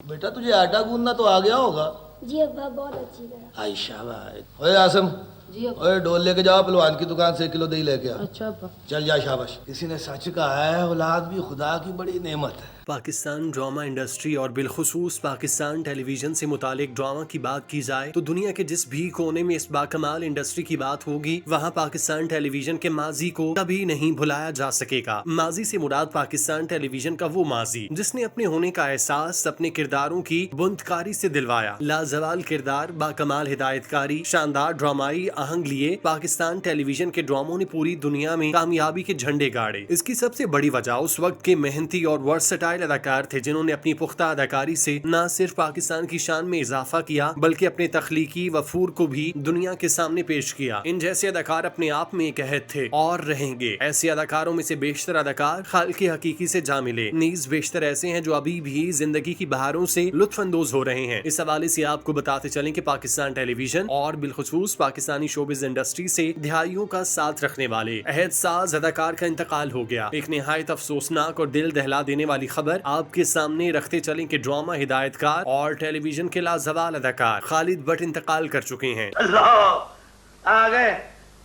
बेटा तुझे आटा गूंदना तो आ गया होगा। जी अब्बा बहुत अच्छी तरह। आई शाबाश। ओए आसम, जी अब्बा। ओए ढोल लेके जाओ, पहलवान की दुकान से 1 किलो दही लेके आ। अच्छा अब्बा। चल जा, शाबाश। किसी ने सच कहा है, औलाद भी खुदा की बड़ी नेमत है। पाकिस्तान ड्रामा इंडस्ट्री और बिलखुसूस पाकिस्तान टेलीविजन से मुतालिक ड्रामा की बात की जाए तो दुनिया के जिस भी कोने में इस बाकमाल इंडस्ट्री की बात होगी वहाँ पाकिस्तान टेलीविजन के माजी को कभी नहीं भुलाया जा सकेगा। माजी से मुराद पाकिस्तान टेलीविजन का वो माजी जिसने अपने होने का एहसास अपने किरदारों की बुनतकारी से दिलवाया। लाजवाल किरदार, बाकमाल हिदायतकारी, शानदार ड्रामाई आहंग लिए पाकिस्तान टेलीविजन के ड्रामों ने पूरी दुनिया में कामयाबी के झंडे गाड़े। इसकी सबसे बड़ी वजह उस वक्त के मेहनती और वर्सटाइल अदाकार थे जिन्होंने अपनी पुख्ता अदाकारी से न सिर्फ पाकिस्तान की शान में इजाफा किया बल्कि अपने तख्लीकी वफूर को भी दुनिया के सामने पेश किया। इन जैसे अदाकार अपने आप में एक अहद थे और रहेंगे। ऐसे अदाकारों में से बेशतर अदाकार खालिक हकीकी से जा मिले, नीज बेशतर ऐसे हैं जो अभी भी जिंदगी की बहारों से लुत्फ अंदोज हो रहे हैं। इस हवाले से आपको बताते चलें कि पाकिस्तान टेलीविजन और बिलखुसूस पाकिस्तानी शोबिज इंडस्ट्री से दिहाइयों का साथ रखने वाले अहद साज अदाकार का इंतकाल हो गया। एक निहायत अफसोसनाक और दिल दहला देने वाली खबर आपके सामने रखते चलें कि ड्रामा हिदायतकार और टेलीविजन के लाजवाल अदाकार खालिद भट्ट इंतकाल कर चुके हैं। अल्लाह आ गए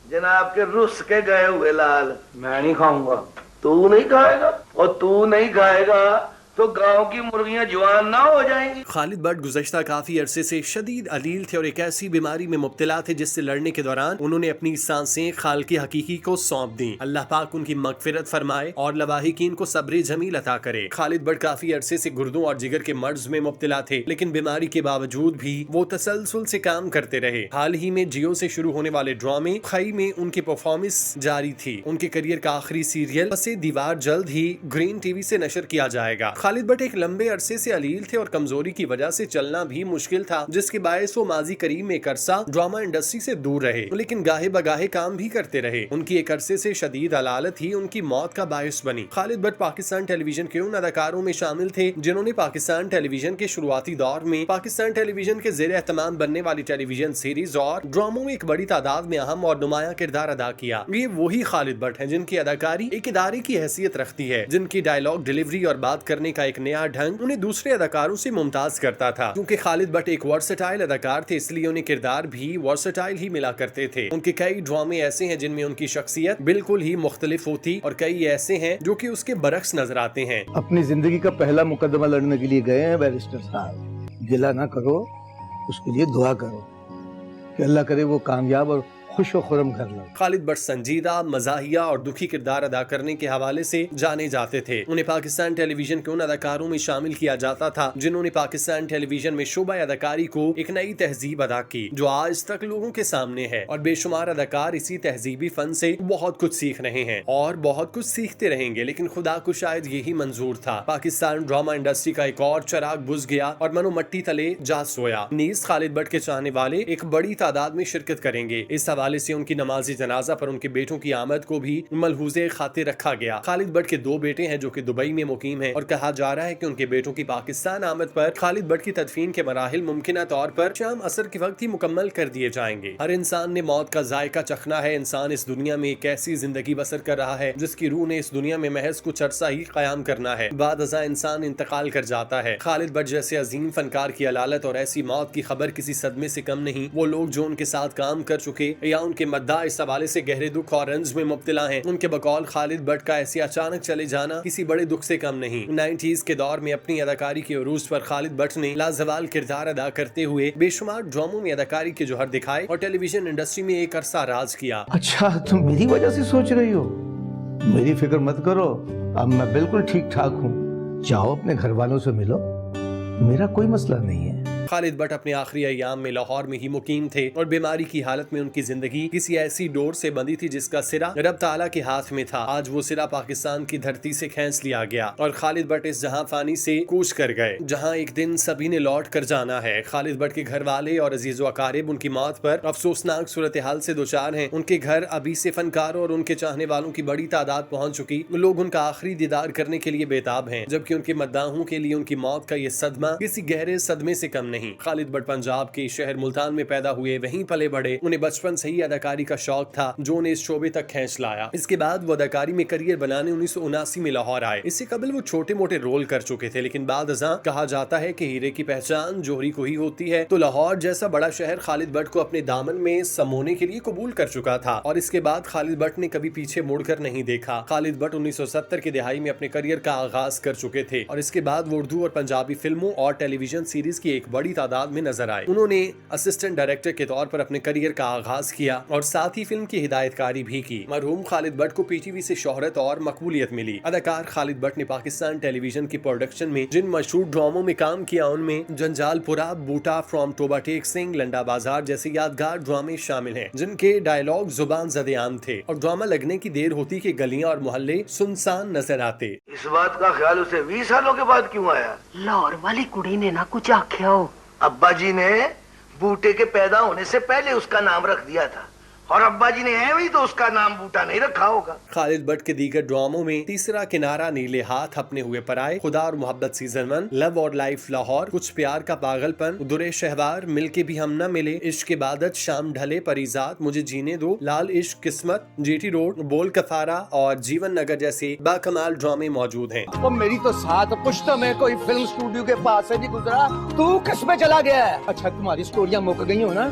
जनाब के रुस के गए हुए लाल। मैं नहीं खाऊंगा। तू नहीं खाएगा और तू नहीं खाएगा तो गांव की मुर्गियां जवान ना हो जाएंगी। खालिद भट्ट गुज़श्ता काफी अरसे से शदीद अलील थे और एक ऐसी बीमारी में मुब्तला थे जिससे लड़ने के दौरान उन्होंने अपनी सांसें खालिक हकीकी को सौंप दी। अल्लाह पाक उनकी मगफिरत फरमाए और लवाहिकीन को सब्र जमील अता करे। खालिद भट्ट काफी अरसे से गुर्दों और जिगर के मर्ज में मुब्तला थे लेकिन बीमारी के बावजूद भी वो तसलसल से काम करते रहे। हाल ही में जियो से शुरू होने वाले ड्रामे खई में उनकी परफॉर्मेंस जारी थी। उनके करियर का आखिरी सीरियल पसे दीवार जल्द ही ग्रीन टीवी से नशर किया जाएगा। खालिद भट्ट एक लंबे अरसे से अलील थे और कमजोरी की वजह से चलना भी मुश्किल था जिसके बायस वो माजी करीब में एक अरसा ड्रामा इंडस्ट्री से दूर रहे लेकिन गाहे बगाहे काम भी करते रहे। उनकी एक अरसे से शदीद अलालत ही उनकी मौत का बायस बनी। खालिद भट्ट पाकिस्तान टेलीविजन के उन अदाकारों में शामिल थे जिन्होंने पाकिस्तान टेलीविजन के शुरुआती दौर में पाकिस्तान टेलीविजन के ज़ेर एहतमाम बनने वाली टेलीविजन सीरीज और ड्रामों में एक बड़ी तादाद में अहम और नुमाया किरदार अदा किया। ये वही खालिद भट्ट हैं जिनकी अदाकारी एक इदारे की हैसियत रखती है, जिनकी डायलॉग डिलीवरी और बात करने का एक नया ढंग उन्हें दूसरे अदाकारों से मुमताज करता था। क्योंकि खालिद भट्ट एक वर्सटाइल अदाकार थे इसलिए उन्हें किरदार भी वर्सटाइल ही मिला करते थे। उनके कई ड्रामे ऐसे हैं जिनमें उनकी शख्सियत बिल्कुल ही मुख्तलिफ होती और कई ऐसे हैं जो कि उसके बरक्स नजर आते हैं। अपनी जिंदगी का पहला मुकदमा लड़ने के लिए गए हैं बैरिस्टर साहब। गिला ना करो, उसके लिए दुआ करो कि अल्लाह करे वो कामयाब और खुश खुरम कर लो। खालिद भट्ट संजीदा, मजाहिया और दुखी किरदार अदा करने के हवाले से जाने जाते थे। उन्हें पाकिस्तान टेलीविजन के उन अदाकारों में शामिल किया जाता था जिन्होंने पाकिस्तान टेलीविजन में शोबा अदाकारी को एक नई तहजीब अदा की जो आज तक लोगों के सामने है और बेशुमार अदाकार इसी तहजीबी फन से बहुत कुछ सीख रहे हैं और बहुत कुछ सीखते रहेंगे। लेकिन खुदा को शायद यही मंजूर था। पाकिस्तान ड्रामा इंडस्ट्री का एक और चराग बुझ गया और मनो मट्टी तले जा सोया। नीज खालिद भट्ट के चाहने वाले एक बड़ी तादाद में शिरकत करेंगे। इस हवाले से उनकी नमाजी जनाजा पर उनके बेटों की आमद को भी मलहूजे खातिर रखा गया। खालिद भट्ट के 2 बेटे हैं जो कि दुबई में मुकीम हैं और कहा जा रहा है कि उनके बेटों की पाकिस्तान आमद पर खालिद भट्ट की तदफीन के मराहिल मुमकिन तौर पर शाम असर के वक्त ही मुकम्मल कर दिए जाएंगे। हर इंसान ने मौत का जायका चखना है। इंसान इस दुनिया में एक ऐसी जिंदगी बसर कर रहा है जिसकी रूह ने इस दुनिया में महज कुछ अरसा ही कयाम करना है। बाद अज़ा इंसान इंतकाल कर जाता है। खालिद भट्ट जैसे अजीम फनकार की अलालत और ऐसी मौत की खबर किसी सदमे से कम नहीं। वो लोग जो उनके साथ काम कर चुके या उनके मद्दा इस हवाले से गहरे दुख और रंज में मुब्तला हैं, उनके बकौल खालिद भट्ट का ऐसे अचानक चले जाना किसी बड़े दुख से कम नहीं। 90s के दौर में अपनी अदाकारी के उरूज पर खालिद भट्ट ने लाजवाल किरदार अदा करते हुए बेशुमार ड्रामों में अदाकारी के जौहर दिखाए और टेलीविजन इंडस्ट्री में एक अरसा राज किया। अच्छा, तुम मेरी वजह से सोच रही हो? मेरी फिक्र मत करो, अब मैं बिल्कुल ठीक ठाक हूँ। जाओ अपने घर वालों से मिलो, मेरा कोई मसला नहीं है। खालिद भट्ट अपने आखिरी अय्याम में लाहौर में ही मुकीम थे और बीमारी की हालत में उनकी जिंदगी किसी ऐसी डोर से बंधी थी जिसका सिरा रब ताला के हाथ में था। आज वो सिरा पाकिस्तान की धरती से खींच लिया गया और खालिद भट्ट इस जहां फानी से कूच कर गए जहां एक दिन सभी ने लौट कर जाना है। खालिद भट्ट के घर वाले और अजीजो अकारिब उनकी मौत पर अफसोसनाक सूरत हाल से दोचार हैं। उनके घर अभी से फनकारों और उनके चाहने वालों की बड़ी तादाद पहुंच चुकी। लोग उनका आखिरी दीदार करने के लिए बेताब हैं जबकि उनके मद्दाहों के लिए उनकी मौत का ये सदमा किसी गहरे सदमे से कम नहीं। खालिद बट पंजाब के शहर मुल्तान में पैदा हुए, वहीं पले बढ़े। उन्हें बचपन से ही अदाकारी का शौक था जो उन्हें इस शोबे तक खींच लाया। इसके बाद वो अदाकारी में करियर बनाने 1979 में लाहौर आए। इससे कबल वो छोटे मोटे रोल कर चुके थे, लेकिन बाद अज़ां कहा जाता है कि हीरे की पहचान जोहरी को ही होती है, तो लाहौर जैसा बड़ा शहर खालिद बट को अपने दामन में समोने के लिए कबूल कर चुका था और इसके बाद खालिद बट ने कभी पीछे मुड़कर नहीं देखा। खालिद बट 1970 की दिहाई में अपने करियर का आगाज कर चुके थे और इसके बाद वो उर्दू और पंजाबी फिल्मों और टेलीविजन सीरीज की एक बड़ी तादाद में नजर आए। उन्होंने असिस्टेंट डायरेक्टर के तौर पर अपने करियर का आगाज किया और साथ ही फिल्म की हिदायतकारी भी की। मरहूम खालिद बट को पीटीवी से शोहरत और मकबूलियत मिली। अदाकार खालिद बट ने पाकिस्तान टेलीविजन की प्रोडक्शन में जिन मशहूर ड्रामों में काम किया उनमें जंजालपुरा, बूटा, फ्रॉम तोबा टेक सिंह, लंडा बाजार जैसे यादगार ड्रामे शामिल हैं, जिनके डायलॉग जुबान ज़दे-आम थे और ड्रामा लगने की देर होती कि गलियां और मोहल्ले सुनसान नजर आते। इस बात का ख्याल उसे 20 सालों के बाद क्यों आया? लाहौर वाली कुड़ी ने ना कुछ आख्या हो। अब्बा जी ने बूटे के पैदा होने से पहले उसका नाम रख दिया था और अब्बा जी ने है वही तो उसका नाम बूटा नहीं रखा होगा। खालिद बट के दीगर ड्रामों में तीसरा किनारा, नीले हाथ, अपने हुए पराए, खुदा और मोहब्बत सीजन 1, लव और लाइफ लाहौर, कुछ प्यार का पागलपन, दुरे शहवार, मिलके भी हम न मिले, इश्क इबादत, शाम ढले, परिजात, मुझे जीने दो, लाल इश्क, किस्मत, जीटी रोड, बोल कफारा और जीवन नगर जैसे बाकमाल ड्रामे मौजूद हैं। वो मेरी तो साथ पुश्ता में कोई फिल्म स्टूडियो के पास से नहीं गुजरा, तू किस में चला गया है? अच्छा तुम्हारी स्टोरियां मुक गई हो ना,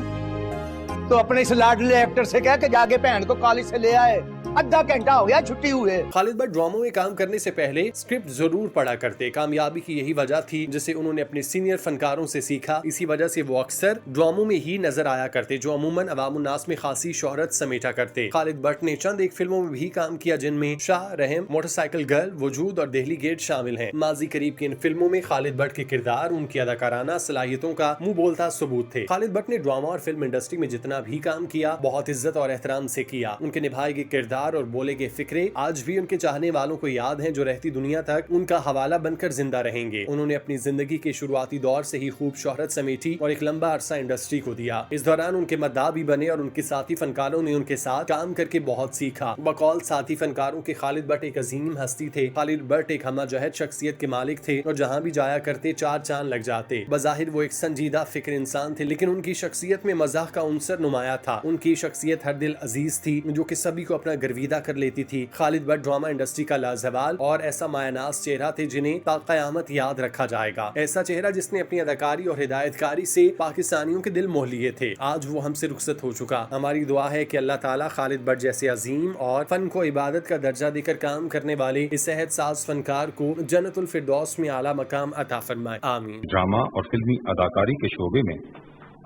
तो अपने इस लाडले एक्टर से कह के जाके बहन को कॉलेज से ले आए। आधा घंटा हो गया छुट्टी हुए। खालिद बट ड्रामों में काम करने से पहले स्क्रिप्ट जरूर पढ़ा करते। कामयाबी की यही वजह थी जिसे उन्होंने अपने सीनियर फनकारों से सीखा। इसी वजह से वो अक्सर ड्रामों में ही नजर आया करते जो अमूमन अवामुन्नास में खासी शोहरत समेटा करते। खालिद बट ने चंद एक फिल्मों में भी काम किया जिनमें शाह, रहम, मोटरसाइकिल गर्ल, वजूद और दिल्ली गेट शामिल हैं। माजी करीब की इन फिल्मों में खालिद बट के किरदार उनकी अदाकाराना सलाहियतों का मुंह बोलता सबूत थे। खालिद बट ने ड्रामा और फिल्म इंडस्ट्री में जितना भी काम किया बहुत इज्जत और एहतराम से किया। उनके निभाए गए किरदार और बोले गए फिक्रे आज भी उनके चाहने वालों को याद हैं जो रहती दुनिया तक उनका हवाला बनकर जिंदा रहेंगे। उन्होंने अपनी जिंदगी के शुरुआती दौर से ही खूब शोहरत समेटी और एक लंबा अरसा इंडस्ट्री को दिया। इस दौरान उनके मद्दाह भी बने और उनके साथी फनकारों ने उनके साथ काम करके बहुत सीखा। बकौल साथी फनकारों के खालिद बट एक अजीम हस्ती थे। खालिद बट एक हमजहद शख्सियत के मालिक थे और जहाँ भी जाया करते चार चांद लग जाते। बज़ाहिर वो एक संजीदा फिक्र इंसान थे, लेकिन उनकी शख्सियत में मजाक का उनसर नुमाया था। उनकी शख्सियत हर दिल अजीज थी जो कि सभी को अपना गर्विदा कर लेती थी। खालिद बट ड्रामा इंडस्ट्री का लाजवाल और ऐसा मायनास चेहरा थे जिन्हें ता क़यामत याद रखा जाएगा। ऐसा चेहरा जिसने अपनी अदाकारी और हिदायतकारी से पाकिस्तानियों के दिल मोह लिए थे। आज वो हमसे रुखसत हो चुका। हमारी दुआ है कि अल्लाह ताला खालिद बट जैसे अजीम और फन को इबादत का दर्जा देकर काम करने वाले इस सेहत साज फनकार को जन्नतुल फिरदौस में आला मकाम अता फरमाए। आमीन। ड्रामा और फिल्मी अदाकारी के शोबे में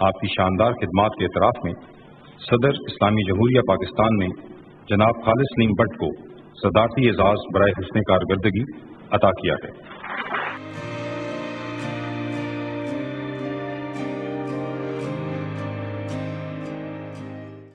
आपकी शानदार खिदमात के इतराफ में सदर इस्लामी जमहूरिया पाकिस्तान ने जनाब खालिद सलीम बट को सदारती एजाज बराए हुस्न कारकर्दगी अता किया है।